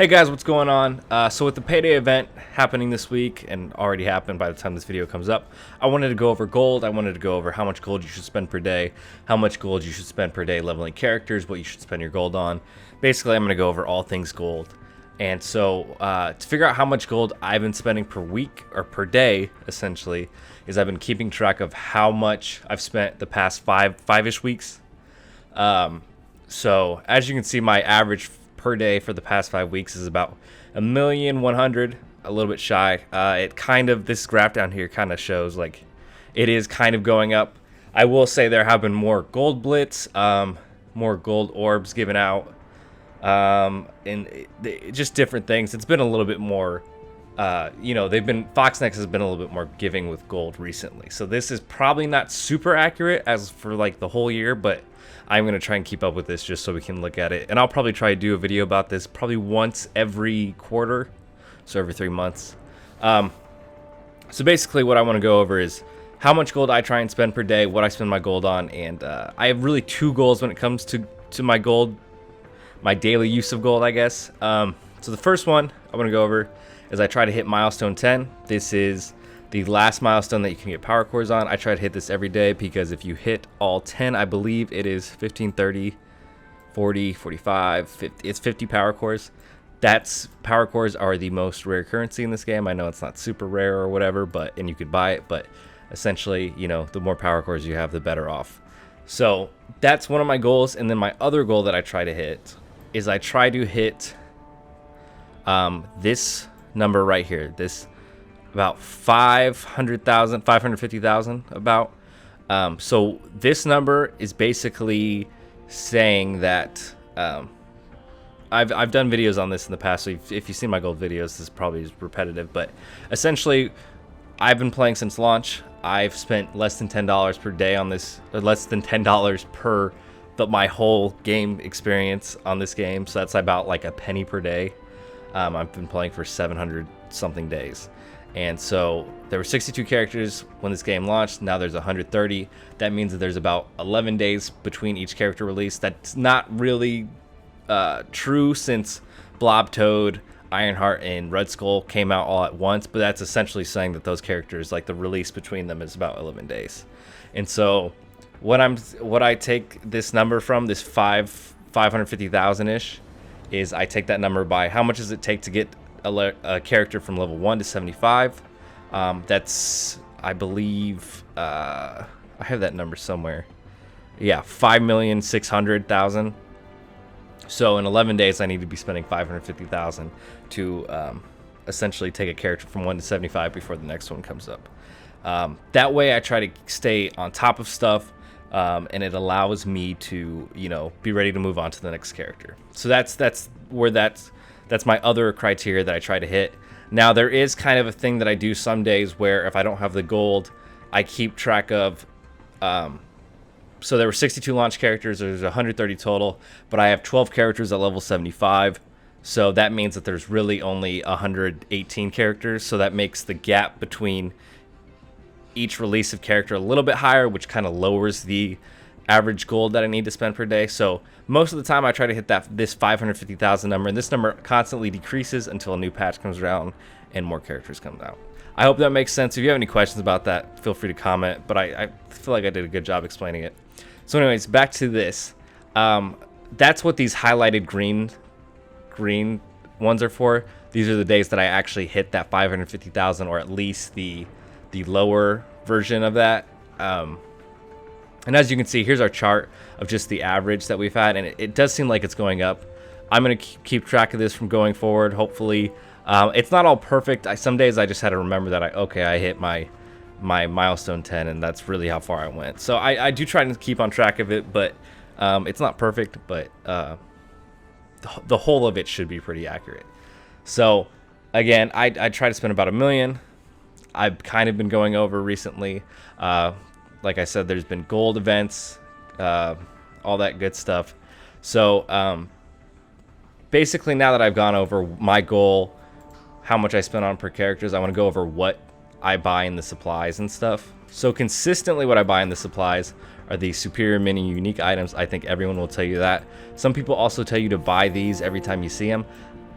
Hey guys, what's going on? So with the payday event happening this week, and already happened by the time this video comes up, I wanted to go over gold. I wanted to go over how much gold you should spend per day, how much gold you should spend per day leveling characters, what you should spend your gold on. Basically, I'm going to go over all things gold. And so to figure out how much gold I've been spending per week, or per day, essentially, is I've been keeping track of how much I've spent the past five-ish weeks. So as you can see, my average per day for the past 5 weeks is about 1,100,000, a little bit shy. This graph down here kind of shows like it is kind of going up. I will say there have been more gold blitz, more gold orbs given out, just different things. It's been a little bit more, Foxnex has been a little bit more giving with gold recently. So this is probably not super accurate as for like the whole year, but I'm going to try and keep up with this just so we can look at it. And I'll probably try to do a video about this probably once every quarter, so every 3 months. So basically what I want to go over is how much gold I try and spend per day, what I spend my gold on, and I have really two goals when it comes to my gold, my daily use of gold, I guess. So the first one I want to go over is I try to hit milestone 10. This is the last milestone that you can get power cores on. I try to hit this every day because if you hit all 10, I believe it is 15, 30, 40, 45, 50. It's 50 power cores. Power cores are the most rare currency in this game. I know it's not super rare or whatever, and you could buy it, but essentially, the more power cores you have, the better off. So that's one of my goals. And then my other goal that I try to hit is I try to hit this number right here. This about 500,000, 550,000 about. So this number is basically saying that I've done videos on this in the past. So if you've seen my gold videos, this is probably repetitive, but essentially I've been playing since launch. I've spent less than $10 per day on this, or less than $10 per my whole game experience on this game. So that's about like a penny per day. I've been playing for 700 something days. And so there were 62 characters when this game launched. Now there's 130. That means that there's about 11 days between each character release. That's not really true since Blob Toad, Ironheart, and Red Skull came out all at once. But that's essentially saying that those characters, like the release between them, is about 11 days. And so what I take this number from, this 550,000 ish, is I take that number by how much does it take to get a character from level 1 to 75. That's, I believe, I have that number somewhere. Yeah, 5,600,000. So in 11 days, I need to be spending 550,000 to essentially take a character from 1 to 75 before the next one comes up. That way, I try to stay on top of stuff, and it allows me to, be ready to move on to the next character. So that's my other criteria that I try to hit. Now, there is kind of a thing that I do some days where if I don't have the gold, I keep track of... so there were 62 launch characters. There's 130 total, but I have 12 characters at level 75. So that means that there's really only 118 characters. So that makes the gap between each release of character a little bit higher, which kind of lowers the average gold that I need to spend per day. So most of the time I try to hit this 550,000 number, and this number constantly decreases until a new patch comes around and more characters come out. I hope that makes sense. If you have any questions about that, feel free to comment, but I feel like I did a good job explaining it. So anyways, back to this. That's what these highlighted green ones are for. These are the days that I actually hit that 550,000, or at least the lower version of that. And as you can see, here's our chart of just the average that we've had, and it does seem like it's going up. I'm going to keep track of this from going forward, hopefully. It's not all perfect. Some days I just had to remember that I hit my milestone 10, and that's really how far I went. So I do try to keep on track of it, but it's not perfect, but the whole of it should be pretty accurate. So again, I try to spend about 1 million. I've kind of been going over recently. Like I said, there's been gold events, all that good stuff. So basically, now that I've gone over my goal, how much I spend on per characters, I want to go over what I buy in the supplies and stuff. So consistently what I buy in the supplies are the superior mini unique items. I think everyone will tell you that. Some people also tell you to buy these every time you see them.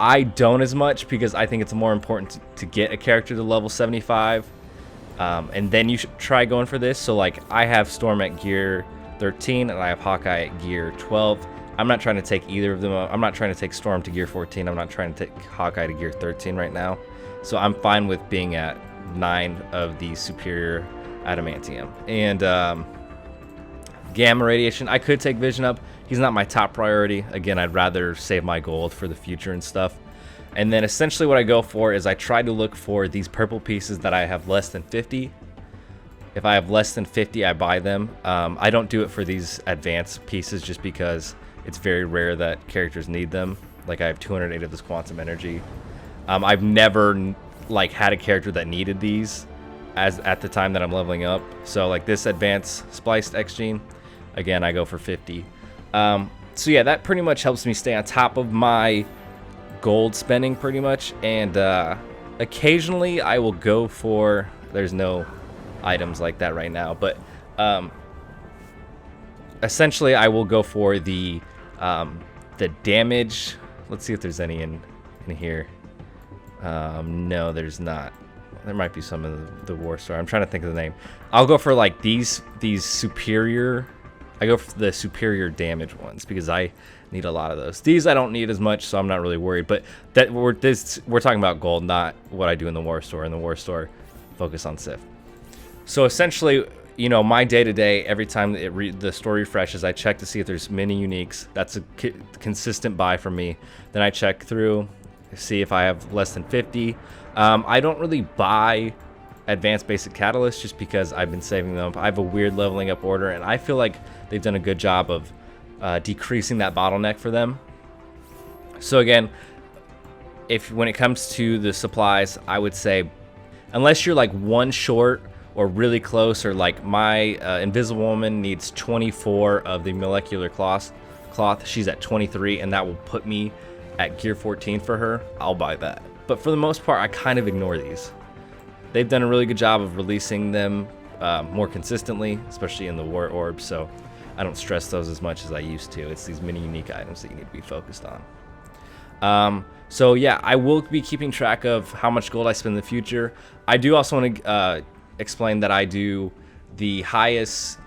I don't as much because I think it's more important to get a character to level 75, and then you should try going for this. So like I have Storm at gear 13 and I have Hawkeye at gear 12. I'm not trying to take either of them. I'm not trying to take Storm to gear 14. I'm not trying to take Hawkeye to gear 13 right now. So I'm fine with being at 9 of the superior adamantium. And gamma radiation, I could take Vision up. He's not my top priority. Again, I'd rather save my gold for the future and stuff. And then essentially what I go for is I try to look for these purple pieces that I have less than 50. If I have less than 50, I buy them. I don't do it for these advanced pieces just because it's very rare that characters need them. Like I have 208 of this quantum energy. I've never like had a character that needed these at the time that I'm leveling up. So like this advanced spliced X gene, again, I go for 50. So yeah, that pretty much helps me stay on top of my gold spending pretty much. And occasionally I will go for, there's no items like that right now, but essentially I will go for the damage. Let's see if there's any in here. No, there's not. There might be some in the war store. I'm trying to think of the name. I'll go for like these superior. I go for the superior damage ones because I need a lot of those. These I don't need as much, so I'm not really worried. But that we're talking about gold, not what I do in the war store. In the war store, focus on Sif. So essentially, you know, my day-to-day, every time the store refreshes, I check to see if there's mini uniques. That's a consistent buy for me. Then I check through, see if I have less than 50. I don't really buy advanced basic catalysts just because I've been saving them. I have a weird leveling up order, and I feel like they've done a good job of decreasing that bottleneck for them. So again, when it comes to the supplies, I would say unless you're like one short or really close, or like my Invisible Woman needs 24 of the molecular cloth, she's at 23, and that will put me at gear 14 for her, I'll buy that. But for the most part, I kind of ignore these. They've done a really good job of releasing them more consistently, especially in the war orb, so I don't stress those as much as I used to. It's these mini unique items that you need to be focused on. So yeah, I will be keeping track of how much gold I spend in the future. I do also want to explain that I do the highest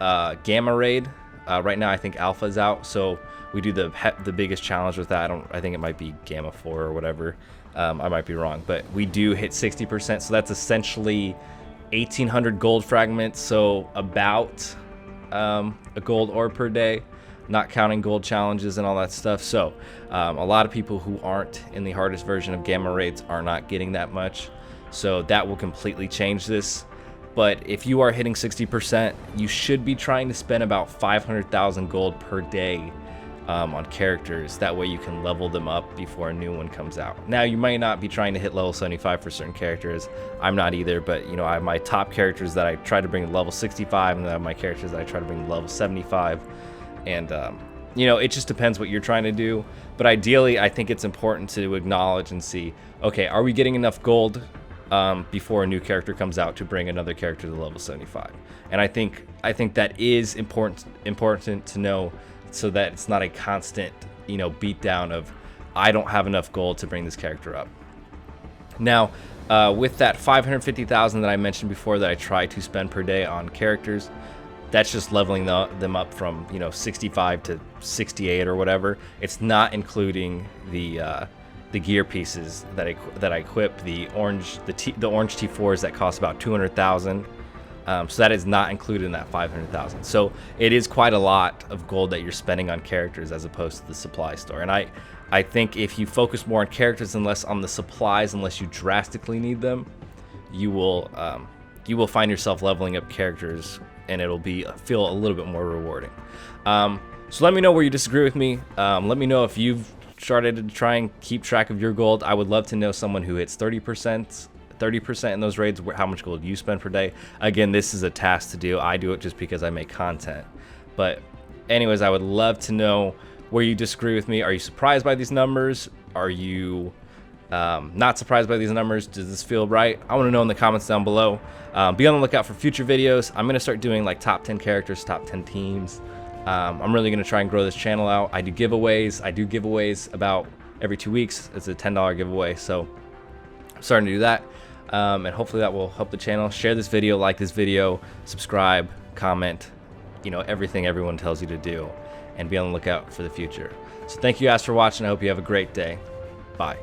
gamma raid. Right now I think alpha is out, so we do the biggest challenge with that. I think it might be gamma 4 or whatever. I might be wrong, but we do hit 60%, so that's essentially 1,800 gold fragments, so about a gold orb per day, not counting gold challenges and all that stuff. So a lot of people who aren't in the hardest version of gamma raids are not getting that much, so that will completely change this. But if you are hitting 60%, you should be trying to spend about 500,000 gold per day on characters. That way you can level them up before a new one comes out. Now, you might not be trying to hit level 75 for certain characters. I'm not either, but you know, I have my top characters that I try to bring to level 65, and then I have my characters that I try to bring to level 75. And you know, it just depends what you're trying to do. But ideally, I think it's important to acknowledge and see, okay, are we getting enough gold before a new character comes out to bring another character to level 75? And I think that is important to know, so that it's not a constant, you know, beat down of I don't have enough gold to bring this character up. Now, with that 550,000 that I mentioned before that I try to spend per day on characters, that's just leveling them up from, you know, 65 to 68 or whatever. It's not including the gear pieces that I equip, the orange T4s that cost about 200,000. So that is not included in that 500,000. So it is quite a lot of gold that you're spending on characters as opposed to the supply store. And I think if you focus more on characters and less on the supplies, unless you drastically need them, you will find yourself leveling up characters, and it'll feel a little bit more rewarding. So let me know where you disagree with me. Let me know if you've started to try and keep track of your gold. I would love to know someone who hits 30% in those raids, how much gold you spend per day. Again, this is a task to do. I do it just because I make content. But anyways, I would love to know where you disagree with me. Are you surprised by these numbers? Are you not surprised by these numbers? Does this feel right? I want to know in the comments down below. Be on the lookout for future videos. I'm going to start doing like top 10 characters, top 10 teams. I'm really going to try and grow this channel out. I do giveaways about every 2 weeks. It's a $10 giveaway. So I'm starting to do that. And hopefully that will help the channel. Share this video, like this video, subscribe, comment, everything everyone tells you to do, and be on the lookout for the future. So thank you guys for watching. I hope you have a great day. Bye.